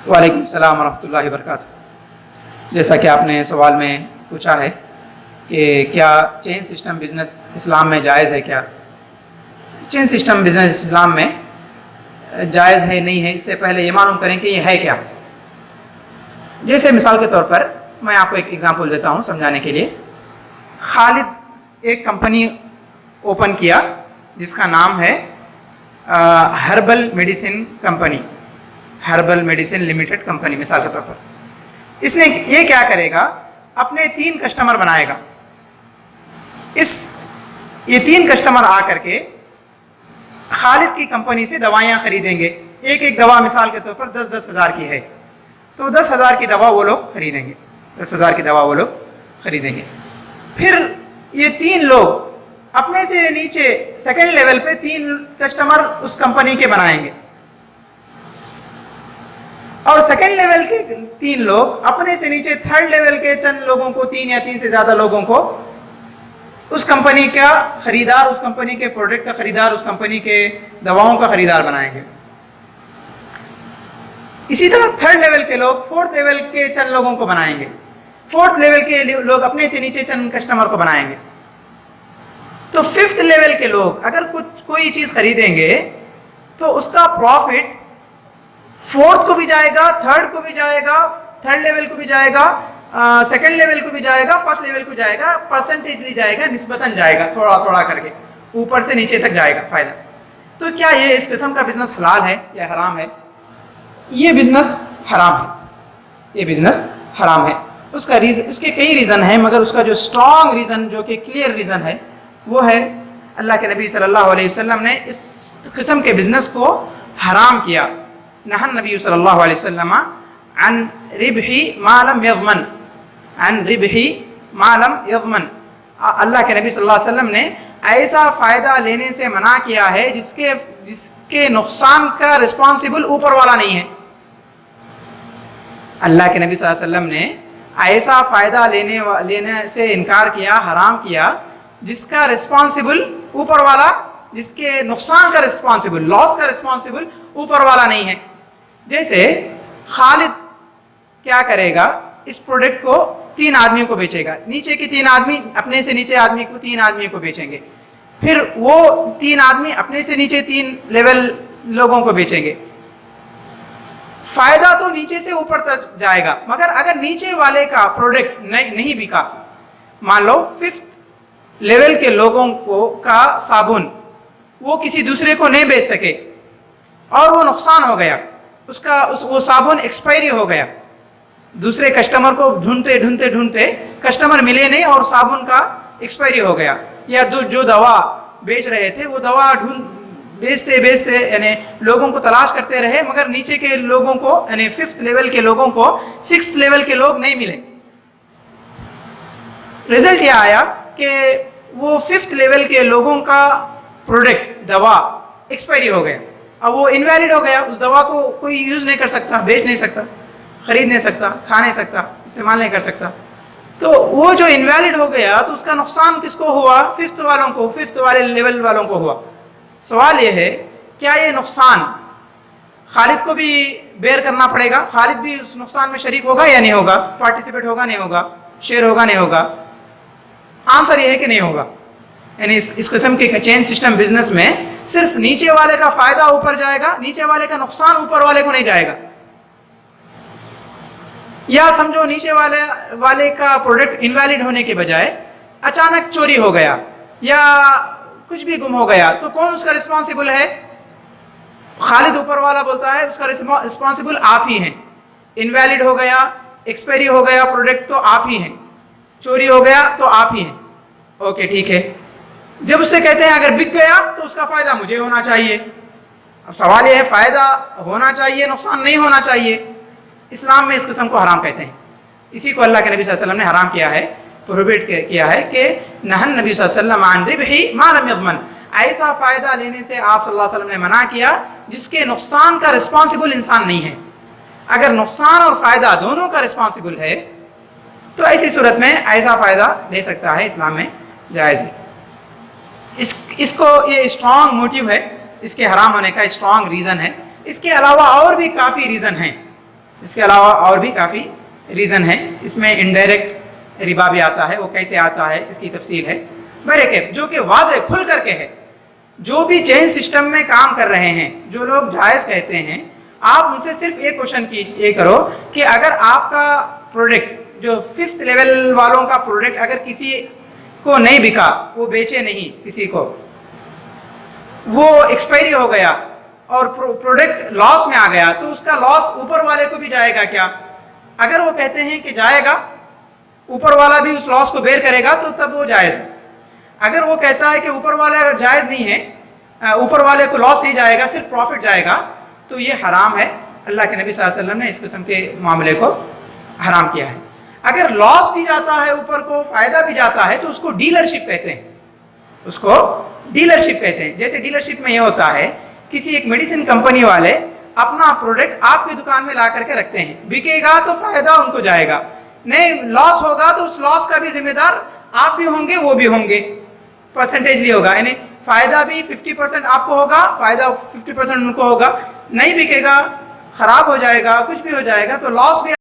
وعلیکم السلام ورحمۃ اللہ وبرکاتہ۔ جیسا کہ آپ نے سوال میں پوچھا ہے کہ کیا چین سسٹم بزنس اسلام میں جائز ہے؟ کیا چین سسٹم بزنس اسلام میں جائز ہے نہیں ہے، اس سے پہلے یہ معلوم کریں کہ یہ ہے کیا۔ جیسے مثال کے طور پر میں آپ کو ایک ایگزامپل دیتا ہوں سمجھانے کے لیے۔ خالد ایک کمپنی اوپن کیا جس کا نام ہے herbal medicine company, herbal medicine limited company مثال کے طور پر۔ اس نے یہ کیا کرے گا، اپنے 3 کسٹمر بنائے گا۔ یہ 3 کسٹمر آ کر کے خالد کی کمپنی سے دوائیاں خریدیں گے۔ ایک دوا مثال کے طور پر 10 ہزار کی ہے، تو 10,000 کی دوا وہ لوگ خریدیں گے، 10,000 کی دوا وہ لوگ خریدیں گے۔ پھر یہ 3 لوگ اپنے سے نیچے سیکنڈ لیول پہ 3 کسٹمر اس کمپنی کے بنائیں گے، اور سیکنڈ لیول کے 3 لوگ اپنے سے نیچے تھرڈ لیول کے چند لوگوں کو، 3 یا 3 سے زیادہ لوگوں کو اس کمپنی کا خریدار، اس کمپنی کے پروڈکٹ کا خریدار، اس کمپنی کے دواؤں کا خریدار بنائیں گے۔ اسی طرح تھرڈ لیول کے لوگ 4تھ لیول کے چند لوگوں کو بنائیں گے، 4تھ لیول کے لوگ اپنے سے نیچے چند کسٹمر کو بنائیں گے۔ تو 5تھ لیول کے لوگ اگر کوئی چیز خریدیں گے تو اس کا پروفٹ 4تھ کو بھی جائے گا، 3rd کو بھی جائے گا، 3rd لیول کو بھی جائے گا، 2nd لیول کو بھی جائے گا، 1st لیول کو جائے گا، پرسنٹیجلی جائے گا، نسبتاً جائے گا، تھوڑا تھوڑا کر کے اوپر سے نیچے تک جائے گا فائدہ۔ تو کیا یہ اس قسم کا بزنس حلال ہے یا حرام ہے؟ یہ بزنس حرام ہے، یہ بزنس حرام ہے۔ اس کے کئی ریزن ہیں، مگر اس کا جو اسٹرانگ ریزن، جو کہ کلیئر ریزن ہے، وہ ہے اللہ کے نبی صلی اللہ علیہ وسلم نے اس قسم کے بزنس کو حرام کیا۔ نہى النبی صلی اللہ علیہ وسلم عن ربح ما لم يضمن، عن ربح ما لم يضمن۔ اللہ کے نبی صلی اللہ علیہ وسلم نے ایسا فائدہ لینے سے منع کیا ہے جس کے نقصان کا رسپانسبل اوپر والا نہیں ہے۔ اللہ کے نبی صلی اللہ علیہ وسلم نے ایسا فائدہ لینے سے انکار کیا، حرام کیا، جس کا رسپانسبل اوپر والا، جس کے نقصان کا رسپانسبل، لاس کا رسپانسبل اوپر والا نہیں ہے۔ جیسے خالد کیا کرے گا، اس پروڈکٹ کو 3 آدمیوں کو بیچے گا، نیچے کے 3 آدمی اپنے سے نیچے آدمی کو 3 آدمیوں کو بیچیں گے، پھر وہ 3 آدمی اپنے سے نیچے 3 لیول لوگوں کو بیچیں گے۔ فائدہ تو نیچے سے اوپر تک جائے گا، مگر اگر نیچے والے کا پروڈکٹ نہیں بکا، مان لو 5th لیول کے لوگوں کا صابن وہ کسی دوسرے کو نہیں بیچ سکے اور وہ نقصان ہو گیا، وہ صابن ایکسپائری ہو گیا، دوسرے کسٹمر کو ڈھونڈتے کسٹمر ملے نہیں اور صابن کا ایکسپائری ہو گیا، یا جو دوا بیچ رہے تھے وہ دوا بیچتے یعنی لوگوں کو تلاش کرتے رہے، مگر نیچے کے لوگوں کو یعنی 5th لیول کے لوگوں کو 6th لیول کے لوگ نہیں ملے۔ رزلٹ یہ آیا کہ وہ 5th لیول کے لوگوں کا پروڈکٹ، دوا ایکسپائری ہو گیا، اب وہ انویلڈ ہو گیا، اس دوا کو کوئی یوز نہیں کر سکتا، بیچ نہیں سکتا، خرید نہیں سکتا، کھا نہیں سکتا، استعمال نہیں کر سکتا۔ تو وہ جو انویلڈ ہو گیا تو اس کا نقصان کس کو ہوا؟ 5th والوں کو، 5th والے لیول والوں کو ہوا۔ سوال یہ ہے کیا یہ نقصان خالد کو بھی بیئر کرنا پڑے گا؟ خالد بھی اس نقصان میں شریک ہوگا یا نہیں ہوگا؟ پارٹیسپیٹ ہوگا نہیں ہوگا؟ شیئر ہوگا نہیں ہوگا؟ آنسر یہ ہے کہ نہیں ہوگا۔ یعنی اس قسم کے چین سسٹم بزنس میں صرف نیچے والے کا فائدہ اوپر جائے گا، نیچے والے کا نقصان اوپر والے کو نہیں جائے گا۔ یا سمجھو نیچے والے کا پروڈکٹ انویلڈ ہونے کے بجائے اچانک چوری ہو گیا یا کچھ بھی گم ہو گیا، تو کون اس کا رسپانسبل ہے؟ خالد اوپر والا بولتا ہے اس کا رسپانسبل آپ ہی ہیں۔ انویلڈ ہو گیا، ایکسپائری ہو گیا پروڈکٹ تو آپ ہی ہیں، چوری ہو گیا تو آپ ہی ہیں۔ اوکے ٹھیک ہے، جب اس سے کہتے ہیں اگر بک گیا تو اس کا فائدہ مجھے ہونا چاہیے۔ اب سوال یہ ہے فائدہ ہونا چاہیے، نقصان نہیں ہونا چاہیے۔ اسلام میں اس قسم کو حرام کہتے ہیں، اسی کو اللہ کے نبی صلی اللہ علیہ وسلم نے حرام کیا ہے، پروہیبٹ کیا ہے کہ نہى النبی صلی اللہ علیہ وسلم عن ربح ما لم يضمن، ایسا فائدہ لینے سے آپ صلی اللہ علیہ وسلم نے منع کیا جس کے نقصان کا رسپانسبل انسان نہیں ہے۔ اگر نقصان اور فائدہ دونوں کا رسپانسبل ہے تو ایسی صورت میں ایسا فائدہ لے سکتا ہے، اسلام میں جائز ہے۔ اس کو یہ اسٹرانگ موٹیو ہے، اس کے حرام ہونے کا اسٹرانگ ریزن ہے۔ اس کے علاوہ اور بھی کافی ریزن ہیں اس کے علاوہ اور بھی کافی ریزن ہے، اس میں انڈائریکٹ ربا بھی آتا ہے، وہ کیسے آتا ہے اس کی تفصیل ہے، بہرکیف جو کہ واضح کھل کر کے ہے. جو بھی چین سسٹم میں کام کر رہے ہیں، جو لوگ جائز کہتے ہیں، آپ ان سے صرف ایک کوشچن یہ کرو کہ اگر آپ کا پروڈکٹ جو 5th لیول والوں کا پروڈکٹ اگر کسی کو نہیں بکا، وہ بیچے نہیں کسی کو، وہ ایکسپائری ہو گیا اور پروڈکٹ لاس میں آ گیا، تو اس کا لاس اوپر والے کو بھی جائے گا کیا؟ اگر وہ کہتے ہیں کہ جائے گا، اوپر والا بھی اس لاس کو بیئر کرے گا، تو تب وہ جائز ہے. اگر وہ کہتا ہے کہ اوپر والا جائز نہیں ہے، اوپر والے کو لاس نہیں جائے گا، صرف پروفٹ جائے گا، تو یہ حرام ہے. اللہ کے نبی صلی اللہ علیہ وسلم نے اس قسم کے معاملے کو حرام کیا ہے. اگر لاس بھی جاتا ہے اوپر کو، فائدہ بھی جاتا ہے، تو اس کو ڈیلرشپ کہتے ہیں. اس کو ڈیلرشپ کہتے ہیں. جیسے ڈیلرشپ میں یہ ہوتا ہے، کسی ایک میڈیسن کمپنی والے اپنا پروڈکٹ آپ کی دکان میں لا کر کے رکھتے ہیں، بکے گا تو فائدہ ان کو جائے گا، نہیں لاس ہوگا تو اس لاس کا بھی ذمہ دار آپ بھی ہوں گے، وہ بھی ہوں گے، پرسنٹیجلی ہوگا، یعنی فائدہ بھی 50% آپ کو ہوگا، فائدہ 50% ان کو ہوگا. نہیں بکے گا، خراب ہو جائے گا، کچھ بھی ہو جائے گا، تو لاس بھی